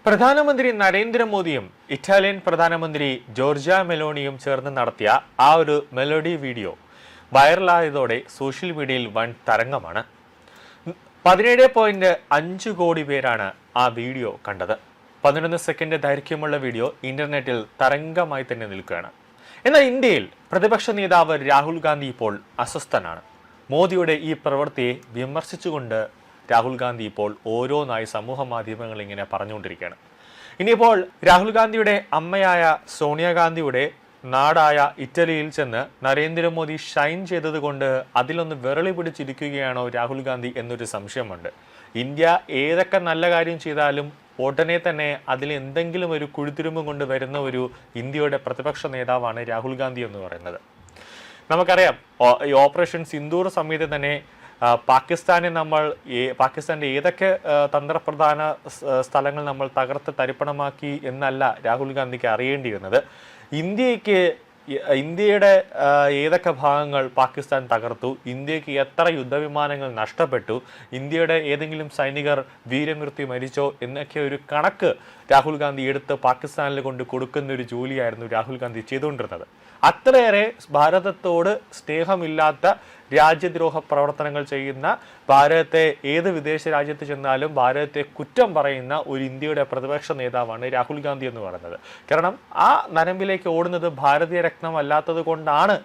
പ്രധാനമന്ത്രി നരേന്ദ്രമോദിയും ഇറ്റാലിയൻ പ്രധാനമന്ത്രി ജോർജിയ മെലോണിയും ചേർന്ന് നടത്തിയ ആ ഒരു മെലോഡി വീഡിയോ വൈറലായതോടെ സോഷ്യൽ മീഡിയയിൽ വൻ തരംഗമാണ്. 17.5 കോടി പേരാണ് ആ വീഡിയോ കണ്ടത്. 11 സെക്കൻഡ് ദൈർഘ്യമുള്ള വീഡിയോ ഇന്റർനെറ്റിൽ തരംഗമായി തന്നെ നിൽക്കുകയാണ്. എന്നാൽ ഇന്ത്യയിൽ പ്രതിപക്ഷ നേതാവ് രാഹുൽ ഗാന്ധി ഇപ്പോൾ അസ്വസ്ഥനാണ്. മോദിയുടെ ഈ പ്രവൃത്തിയെ വിമർശിച്ചുകൊണ്ട് രാഹുൽ ഗാന്ധി ഇപ്പോൾ ഓരോന്നായി സമൂഹ മാധ്യമങ്ങൾ ഇങ്ങനെ പറഞ്ഞുകൊണ്ടിരിക്കുകയാണ്. ഇനിയിപ്പോൾ രാഹുൽ ഗാന്ധിയുടെ അമ്മയായ സോണിയാഗാന്ധിയുടെ നാടായ ഇറ്റലിയിൽ ചെന്ന് നരേന്ദ്രമോദി ഷൈൻ ചെയ്തതുകൊണ്ട് അതിലൊന്ന് വിരളി പിടിച്ചിരിക്കുകയാണോ രാഹുൽ ഗാന്ധി എന്നൊരു സംശയമുണ്ട്. ഇന്ത്യ ഏതൊക്കെ നല്ല കാര്യം ചെയ്താലും ഉടനെ തന്നെ അതിൽ എന്തെങ്കിലും ഒരു കുഴിത്തിരുമ്പ് കൊണ്ട് വരുന്ന ഒരു ഇന്ത്യയുടെ പ്രതിപക്ഷ നേതാവാണ് രാഹുൽ ഗാന്ധി എന്ന് പറയുന്നത്. നമുക്കറിയാം, ഈ ഓപ്പറേഷൻ സിന്ദൂർ സമയത്ത് തന്നെ പാകിസ്ഥാന്റെ ഏതൊക്കെ തന്ത്രപ്രധാന സ്ഥലങ്ങൾ നമ്മൾ തകർത്ത് തരിപ്പണമാക്കി എന്നല്ല രാഹുൽ ഗാന്ധിക്ക് അറിയേണ്ടിയിരുന്നത്. ഇന്ത്യയുടെ ഏതൊക്കെ ഭാഗങ്ങൾ പാകിസ്ഥാൻ തകർത്തു, ഇന്ത്യക്ക് എത്ര യുദ്ധവിമാനങ്ങൾ നഷ്ടപ്പെട്ടു, ഇന്ത്യയുടെ ഏതെങ്കിലും സൈനികർ വീരമൃത്യു മരിച്ചോ എന്നൊക്കെ ഒരു കണക്ക് രാഹുൽ ഗാന്ധി എടുത്ത് പാകിസ്ഥാനിൽ കൊണ്ട് കൊടുക്കുന്ന ഒരു ജോലിയായിരുന്നു രാഹുൽ ഗാന്ധി ചെയ്തുകൊണ്ടിരുന്നത്. അത്രയേറെ ഭാരതത്തോട് സ്നേഹമില്ലാത്ത രാജ്യദ്രോഹ പ്രവർത്തനങ്ങൾ ചെയ്യുന്ന, ഭാരതത്തെ ഏത് വിദേശ രാജ്യത്ത് ചെന്നാലും ഭാരതത്തെ കുറ്റം പറയുന്ന ഒരു ഇന്ത്യയുടെ പ്രതിപക്ഷ നേതാവാണ് രാഹുൽ ഗാന്ധി എന്ന് പറയുന്നത്. കാരണം ആ നരമ്പിലേക്ക് ഓടുന്നത് ഭാരതീയ രക്തമല്ലാത്തത് കൊണ്ടാണ്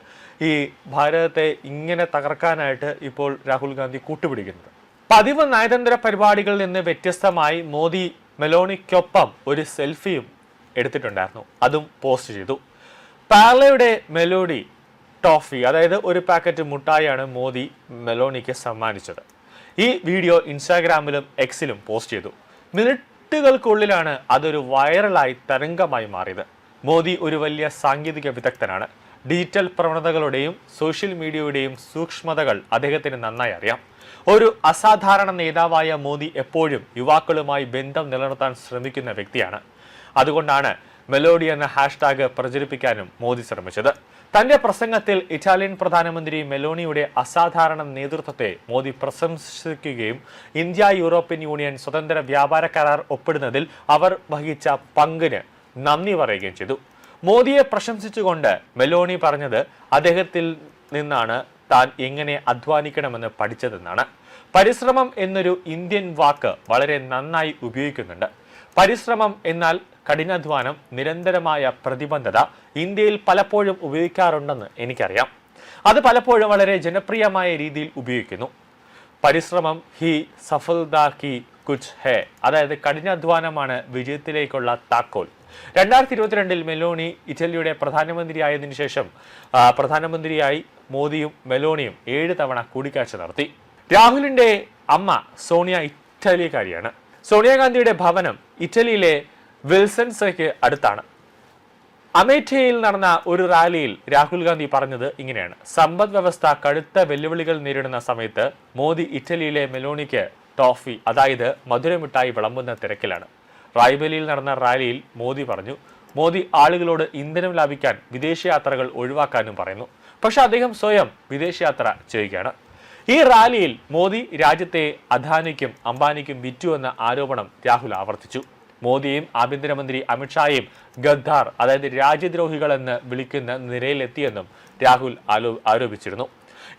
ഈ ഭാരതത്തെ ഇങ്ങനെ തകർക്കാനായിട്ട് ഇപ്പോൾ രാഹുൽ ഗാന്ധി കൂട്ടുപിടിക്കുന്നത്. പതിവ് നയതന്ത്ര പരിപാടികളിൽ നിന്ന് വ്യത്യസ്തമായി മോദി മെലോണിക്കൊപ്പം ഒരു സെൽഫിയും എടുത്തിട്ടുണ്ടായിരുന്നു. അതും പോസ്റ്റ് ചെയ്തു. പാർലയുടെ മെലോഡി ടോഫി, അതായത് ഒരു പാക്കറ്റ് മുട്ടായാണ് മോദി മെലോണിക്ക് സമ്മാനിച്ചത്. ഈ വീഡിയോ ഇൻസ്റ്റാഗ്രാമിലും എക്സിലും പോസ്റ്റ് ചെയ്തു. മിനിറ്റുകൾക്കുള്ളിലാണ് അതൊരു വൈറലായി തരംഗമായി മാറിയത്. മോദി ഒരു വലിയ സാങ്കേതിക വിദഗ്ധനാണ്. ഡിജിറ്റൽ പ്രവണതകളുടെയും സോഷ്യൽ മീഡിയയുടെയും സൂക്ഷ്മതകൾ അദ്ദേഹത്തിന് നന്നായി അറിയാം. ഒരു അസാധാരണ നേതാവായ മോദി എപ്പോഴും യുവാക്കളുമായി ബന്ധം നിലനിർത്താൻ ശ്രമിക്കുന്ന വ്യക്തിയാണ്. അതുകൊണ്ടാണ് മെലോഡി എന്ന ഹാഷ്ടാഗ് പ്രചരിപ്പിക്കാനും മോദി ശ്രമിച്ചത്. തന്റെ പ്രസംഗത്തിൽ ഇറ്റാലിയൻ പ്രധാനമന്ത്രി മെലോണിയുടെ അസാധാരണ നേതൃത്വത്തെ മോദി പ്രശംസിക്കുകയും ഇന്ത്യ യൂറോപ്യൻ യൂണിയൻ സ്വതന്ത്ര വ്യാപാര കരാർ ഒപ്പിടുന്നതിൽ അവർ വഹിച്ച പങ്കിന് നന്ദി പറയുകയും ചെയ്തു. മോദിയെ പ്രശംസിച്ചുകൊണ്ട് മെലോണി പറഞ്ഞത് അദ്ദേഹത്തിൽ നിന്നാണ് താൻ എങ്ങനെ അധ്വാനിക്കണമെന്ന് പഠിച്ചതെന്നാണ്. പരിശ്രമം എന്നൊരു ഇന്ത്യൻ വാക്ക് വളരെ നന്നായി ഉപയോഗിക്കുന്നുണ്ട്. പരിശ്രമം എന്നാൽ കഠിനാധ്വാനം, നിരന്തരമായ പ്രതിബദ്ധത ഇന്ത്യയിൽ പലപ്പോഴും ഉപയോഗിക്കാറുണ്ടെന്ന് എനിക്കറിയാം. അത് പലപ്പോഴും വളരെ ജനപ്രിയമായ രീതിയിൽ ഉപയോഗിക്കുന്നു. പരിശ്രമം ഹി സഫൽദാ കി കുച്ച് ഹേ, അതായത് കഠിനാധ്വാനമാണ് വിജയത്തിലേക്കുള്ള താക്കോൽ. 2022 മെലോണി ഇറ്റലിയുടെ പ്രധാനമന്ത്രിയായതിനു ശേഷം പ്രധാനമന്ത്രിയായി മോദിയും മെലോണിയും 7 തവണ കൂടിക്കാഴ്ച നടത്തി. രാഹുലിന്റെ അമ്മ സോണിയ ഇറ്റലിക്കാരിയാണ്. സോണിയാഗാന്ധിയുടെ ഭവനം ഇറ്റലിയിലെ വിൽസൻസയ്ക്ക് അടുത്താണ്. അമേഠിയിൽ നടന്ന ഒരു റാലിയിൽ രാഹുൽ ഗാന്ധി പറഞ്ഞത് ഇങ്ങനെയാണ്: സമ്പദ് വ്യവസ്ഥ കടുത്ത വെല്ലുവിളികൾ നേരിടുന്ന സമയത്ത് മോദി ഇറ്റലിയിലെ മെലോണിക്ക് ടോഫി, അതായത് മധുരമിഠായി വിളമ്പുന്ന തിരക്കിലാണ്. റായ്ബലിയിൽ നടന്ന റാലിയിൽ മോദി പറഞ്ഞു, മോദി ആളുകളോട് ഇന്ധനം ലാഭിക്കാൻ വിദേശയാത്രകൾ ഒഴിവാക്കാനും പറയുന്നു. പക്ഷെ അദ്ദേഹം സ്വയം വിദേശയാത്ര ചെയ്യുകയാണ്. ഈ റാലിയിൽ മോദി രാജ്യത്തെ അദാനിക്കും അംബാനിക്കും വിറ്റു എന്ന ആരോപണം രാഹുൽ ആവർത്തിച്ചു. മോദിയെയും ആഭ്യന്തരമന്ത്രി അമിത്ഷായെയും ഗദ്ദാർ, അതായത് രാജ്യദ്രോഹികൾ എന്ന് വിളിക്കുന്ന നിരയിലെത്തിയെന്നും രാഹുൽ ആരോപിച്ചിരുന്നു.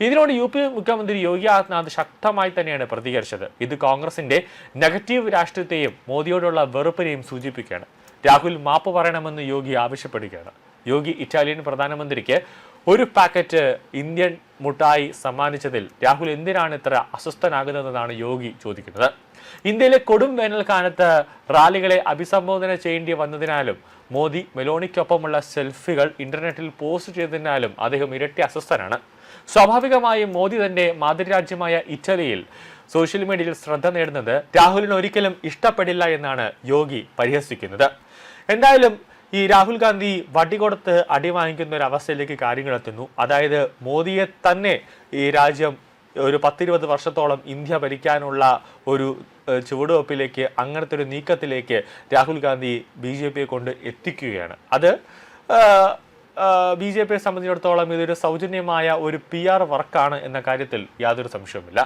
ഇതിനോട് UP മുഖ്യമന്ത്രി യോഗി ആദിത്യനാഥ് ശക്തമായി തന്നെയാണ് പ്രതികരിച്ചത്. ഇത് കോൺഗ്രസിന്റെ നെഗറ്റീവ് രാഷ്ട്രീയത്തെയും മോദിയോടുള്ള വെറുപ്പിനെയും സൂചിപ്പിക്കുകയാണ്. രാഹുൽ മാപ്പ് പറയണമെന്ന് യോഗി ആവശ്യപ്പെടുകയാണ്. യോഗി ഇറ്റാലിയൻ പ്രധാനമന്ത്രിക്ക് ഒരു പാക്കറ്റ് ഇന്ത്യൻ മുട്ടായി സമ്മാനിച്ചതിൽ രാഹുൽ എന്തിനാണ് ഇത്ര അസ്വസ്ഥനാകുന്നതെന്നാണ് യോഗി ചോദിക്കുന്നത്. ഇന്ത്യയിലെ കൊടും വേനൽക്കാലത്ത് റാലികളെ അഭിസംബോധന ചെയ്യേണ്ടി വന്നതിനാലും മോദി മെലോണിക്കൊപ്പമുള്ള സെൽഫികൾ ഇന്റർനെറ്റിൽ പോസ്റ്റ് ചെയ്തതിനാലും അദ്ദേഹം ഇരട്ടി അസ്വസ്ഥനാണ്. സ്വാഭാവികമായും മോദി തന്റെ മാതൃരാജ്യമായ ഇറ്റലിയിൽ സോഷ്യൽ മീഡിയയിൽ ശ്രദ്ധ നേടുന്നത് രാഹുലിന് ഒരിക്കലും ഇഷ്ടപ്പെടില്ല എന്നാണ് യോഗി പരിഹസിക്കുന്നത്. എന്തായാലും ഈ രാഹുൽ ഗാന്ധി വടി കൊടുത്ത് അടി വാങ്ങിക്കുന്ന ഒരു അവസ്ഥയിലേക്ക് കാര്യങ്ങൾ എത്തുന്നു. അതായത് മോദിയെ തന്നെ ഈ രാജ്യം ഒരു 10-20 വർഷത്തോളം ഇന്ത്യ ഭരിക്കാനുള്ള ഒരു ചുവടുവെപ്പിലേക്ക്, അങ്ങനത്തെ ഒരു നീക്കത്തിലേക്ക് രാഹുൽ ഗാന്ധി BJPയെ കൊണ്ട് എത്തിക്കുകയാണ്. അത് BJPയെ സംബന്ധിച്ചിടത്തോളം ഇതൊരു സൗജന്യമായ ഒരു PR വർക്കാണ് എന്ന കാര്യത്തിൽ യാതൊരു സംശയവുമില്ല.